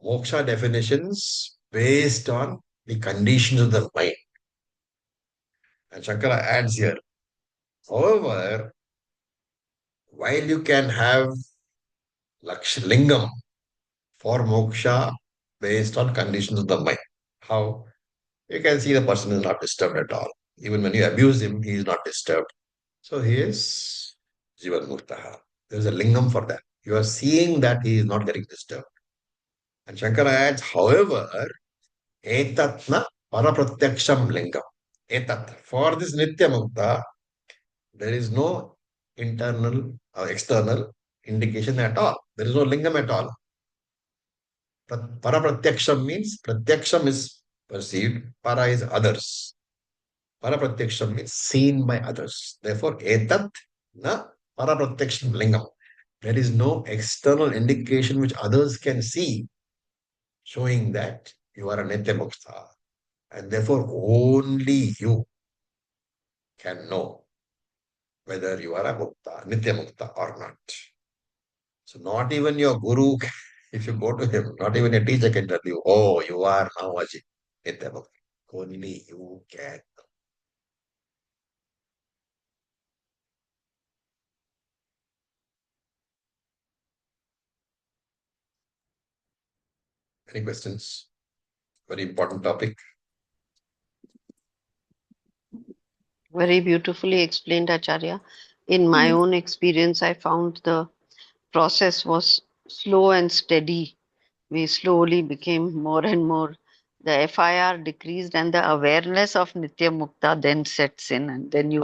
moksha definitions based on the conditions of the mind. And Shankara adds here, however, while you can have lingam for moksha based on conditions of the mind, how? You can see the person is not disturbed at all. Even when you abuse him, he is not disturbed. So he is Jivan Muktaha. There is a lingam for that. You are seeing that he is not getting disturbed. And Shankara adds, however, etatna parapratyaksham lingam. Etat. For this Nitya Mukta, there is no internal or external indication at all. There is no lingam at all. Parapratyaksham means pratyaksham is perceived, para is others. Parapratyaksham means seen by others. Therefore, etat na parapratyaksam lingam. There is no external indication which others can see, showing that you are a Nitya Mukta. And therefore, only you can know whether you are a Mukta, Nitya Mukta or not. So, not even your Guru, if you go to him, not even a teacher can tell you, oh, you are now a Nitya Mukta. Only you can. Any questions? Very important topic. Very beautifully explained, Acharya. In my own experience, I found the process was slow and steady. We slowly became more and more. The FIR decreased, and the awareness of Nitya Mukta then sets in, and then you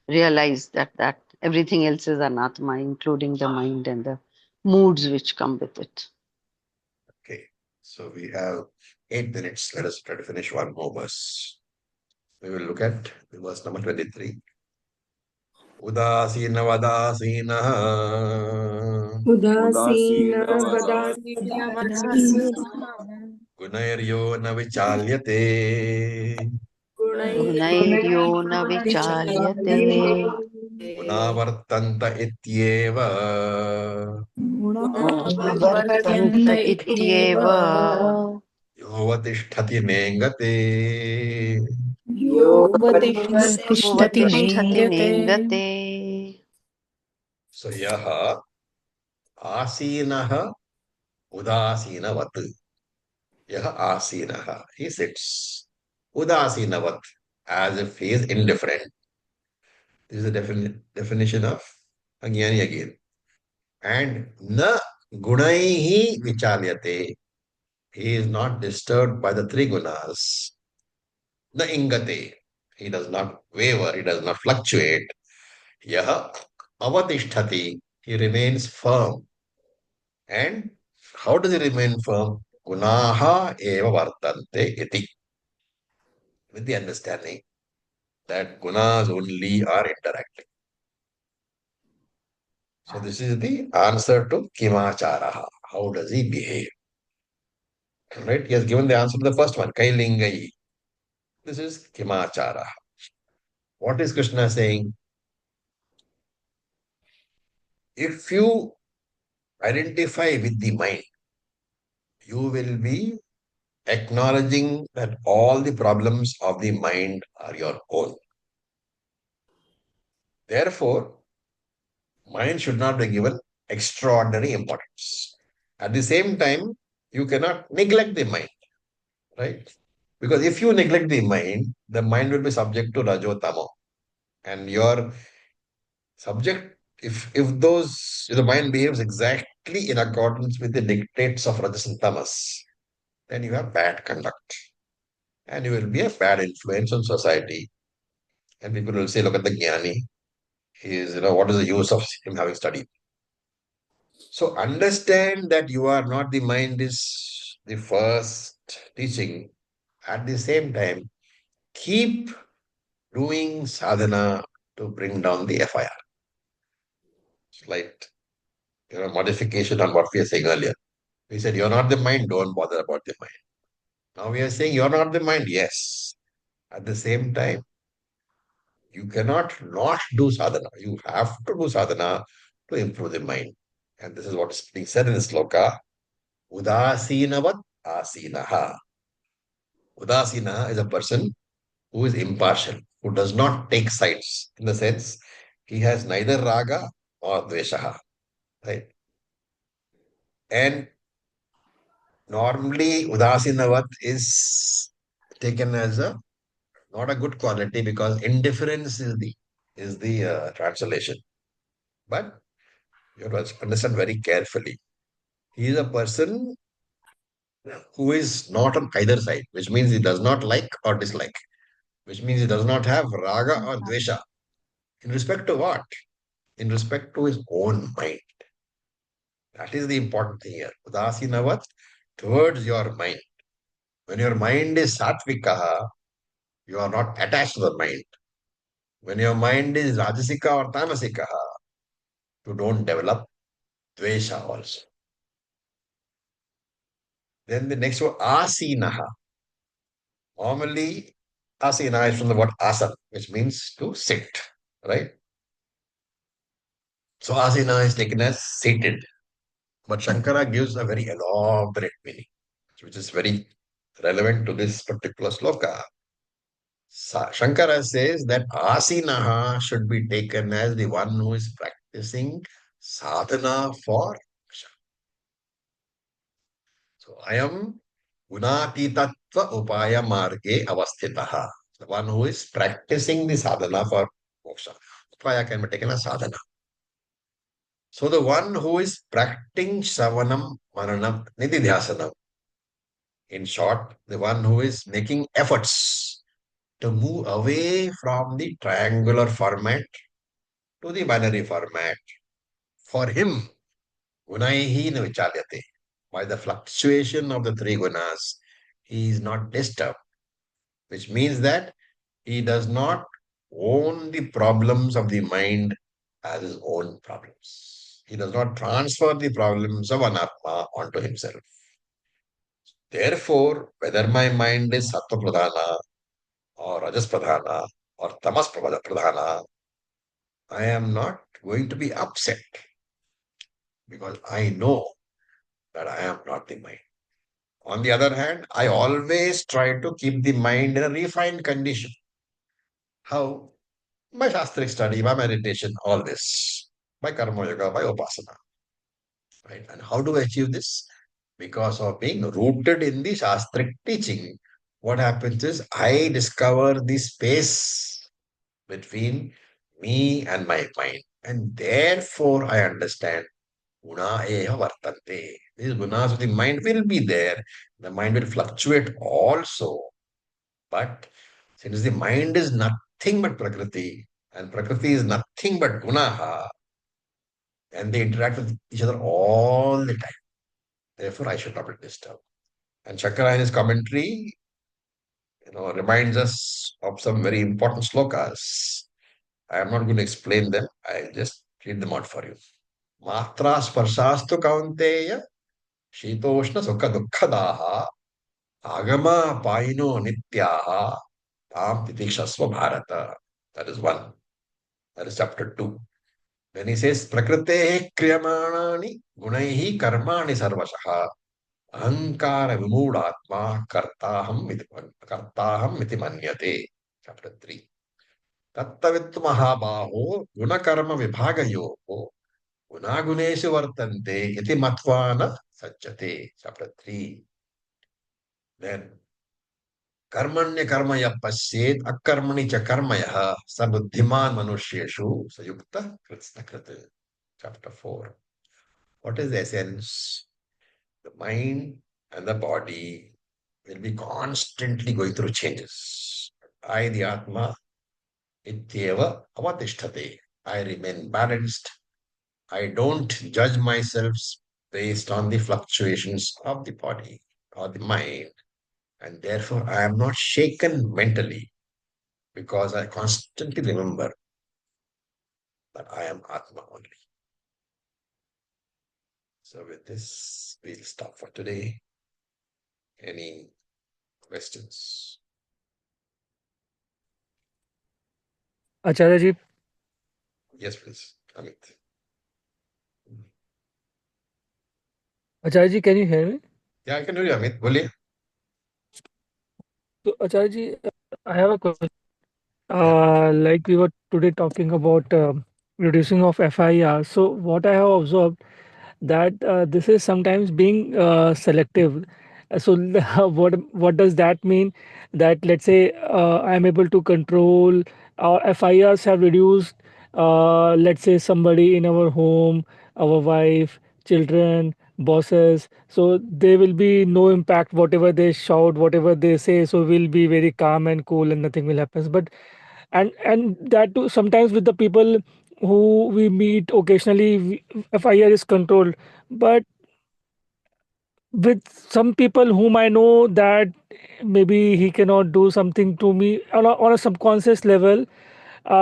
realize that everything else is anatma, including the mind and the moods which come with it. Okay, so we have 8 minutes. Let us try to finish one more verse. We will look at verse number 23. Udasina vadasina Udasina gunairyo na vichalyate Gunairyo na vichalyate gunavartanta ityeva vartanta ityeva yovatisthati nengate Yovatishtati yovatisthati nengate. nengate. So yaha asinaha udasinavat. Yaha asinaha. He sits udasinavat as if he is indifferent. This is the definition of Agnani again. And na gunaihi vichalyate. He is not disturbed by the 3 gunas. Na ingate. He does not waver, he does not fluctuate. Yaha avatisthati. He remains firm. And how does he remain firm? Gunaha eva vartante iti. With the understanding that gunas only are interacting. So this is the answer to Kimacharaha. How does he behave? Right? He has given the answer to the first one, Kailingai. This is Kimacharaha. What is Krishna saying? If you identify with the mind, you will be acknowledging that all the problems of the mind are your own. Therefore, mind should not be given extraordinary importance. At the same time, you cannot neglect the mind, right? Because if you neglect the mind will be subject to Rajotamo. And your subject, if the mind behaves exactly in accordance with the dictates of Rajas and Tamas, then you have bad conduct. And you will be a bad influence on society. And people will say, look at the Jnani. He is, what is the use of him having studied? So understand that you are not the mind is the first teaching. At the same time, keep doing sadhana to bring down the FIR. Slight modification on what we were saying earlier. We said, you're not the mind, don't bother about the mind. Now we are saying, you're not the mind, yes. At the same time, you cannot not do sadhana. You have to do sadhana to improve the mind. And this is what is being said in the sloka. Udasinavat asinaha. Udasina is a person who is impartial, who does not take sides, in the sense he has neither raga or dveshaha. Right? And normally udasinavat is taken as a not a good quality because indifference is the translation. But you have to understand very carefully. He is a person who is not on either side, which means he does not like or dislike, which means he does not have raga or dvesha. In respect to what? In respect to his own mind. That is the important thing here. Udasinavat towards your mind. When your mind is sattvikaha, you are not attached to the mind. When your mind is rajasika or tamasikaha, you don't develop dvesha also. Then the next word, asinaha. Normally, asina is from the word asan, which means to sit, right? So asina is taken as seated. But Shankara gives a very elaborate meaning, which is very relevant to this particular sloka. Shankara says that asinaha should be taken as the one who is practicing sadhana for moksha. So I am gunatitatva upaya marge avasthitaha. The one who is practicing the sadhana for moksha. Upaya can be taken as sadhana. So the one who is practicing savanam, mananam, nididhyasanam. In short, the one who is making efforts to move away from the triangular format to the binary format. For him, gunaihi na vichalyate. By the fluctuation of the three gunas, he is not disturbed, which means that he does not own the problems of the mind as his own problems. He does not transfer the problems of anatma onto himself. Therefore, whether my mind is sattva pradhana or rajas pradhana or tamas pradhana, I am not going to be upset because I know that I am not the mind. On the other hand, I always try to keep the mind in a refined condition. How? By shastric study, by meditation, all this, by karma yoga, by upasana. Right? And how do I achieve this? Because of being rooted in the shastric teaching, what happens is I discover the space between me and my mind. And therefore, I understand guna eva vartante. These gunas of the mind will be there. The mind will fluctuate also. But since the mind is nothing but Prakriti, and Prakriti is nothing but gunaha, and they interact with each other all the time. Therefore, I should not be disturbed. And Shankara in his commentary, reminds us of some very important slokas. I am not going to explain them. I'll just read them out for you. Matra sparshastu kaunteya shitoshna sukha dukkadaha agama paino nityaha tam titikshasva bharata. That is one. That is chapter 2. Then he says, Prakritehe kriyamanani gunaihi karmani sarvashaha ahankara vimudatma kartaham iti manyate. Chapter 3. Tattavittu mahabaho gunakarma vibhagayoho gunaguneshu vartante iti matvana sajjate. Chapter 3. Then कर्मण्य कर्म यः पश्येत् अकर्मणि च कर्म यः स बुद्धिमान् मनुष्येषु स युक्तः कृत्स्नकृत्. Chapter 4. What is the essence? The mind and the body will be constantly going through changes. I, the Atma, ityeva avatisthate. I remain balanced. I don't judge myself based on the fluctuations of the body or the mind. And therefore, I am not shaken mentally. because I constantly remember that I am Atma only. So with this, we'll stop for today. Any questions? Acharya ji, Yes, please, Amit. Acharya ji, can you hear me? Yeah, I can hear you, Amit. Boliye. So, Acharya ji, I have a question. Yeah. Like we were today talking about reducing of FIR. So, what I have observed that this is sometimes being selective. So, what does that mean? That let's say I am able to control our FIRs have reduced. Let's say somebody in our home, our wife, children, bosses. So there will be no impact. Whatever they shout, whatever they say, so we'll be very calm and cool, and nothing will happen. But and that too sometimes with the people who we meet occasionally, FIR is controlled, but with some people whom I know that maybe he cannot do something to me on a subconscious level.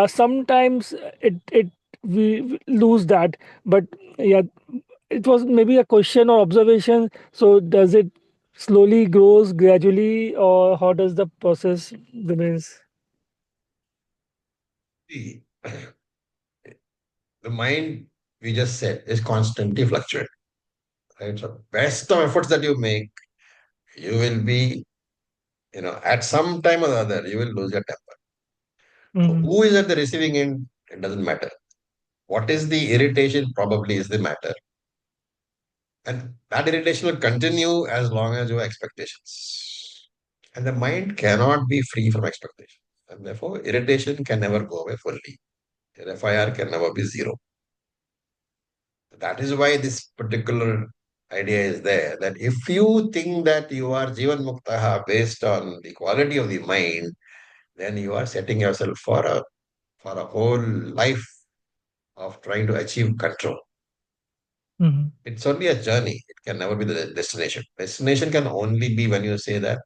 Sometimes it we lose that, but yeah, it was maybe a question or observation. So does it slowly grows gradually, or how does the process remains? See, the mind, we just said, is constantly fluctuating. Right? So best of efforts that you make, you will be, at some time or the other, you will lose your temper. So Mhm. who is at the receiving end? It doesn't matter. What is the irritation probably is the matter. And that irritation will continue as long as you have expectations. And the mind cannot be free from expectations. And therefore, irritation can never go away fully. Your FIR can never be zero. That is why this particular idea is there, that if you think that you are Jivan Muktaha based on the quality of the mind, then you are setting yourself for a whole life of trying to achieve control. Mhm. It's only a journey. It can never be the destination. Destination can only be when you say that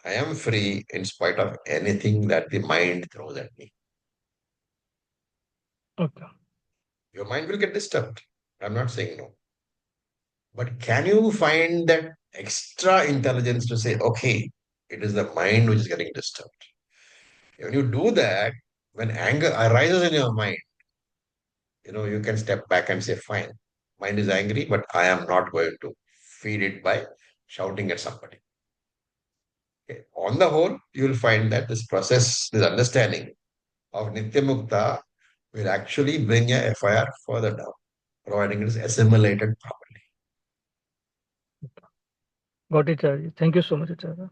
I am free in spite of anything that the mind throws at me. Okay. Your mind will get disturbed. I'm not saying no. But can you find that extra intelligence to say, okay, it is the mind which is getting disturbed? When you do that, when anger arises in your mind, you can step back and say, fine, mind is angry, but I am not going to feed it by shouting at somebody. Okay. On the whole, you will find that this process, this understanding of Nitya Mukta will actually bring your FIR further down, providing it is assimilated properly. Got it, Acharya. Thank you so much, Acharya.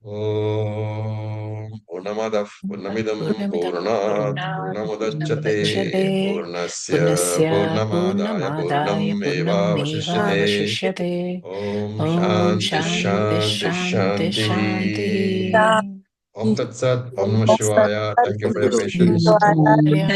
ॐ पूर्णमदः पूर्णमिदं पूर्णमिदं पूर्णात् पूर्णात् पूर्णमुदच्यते पूर्णमुदच्यते पूर्णस्य पूर्णस्य पूर्णमादाय पूर्णमादाय पूर्णमेवावशिष्यते पूर्णमेवावशिष्यते ॐ ॐ शान्ति शान्ति शान्ति शान्ति शान्तिः शान्तिः ॐ तत्सत् ॐ नमः शिवाय. Thank you for your patience. Namaskar.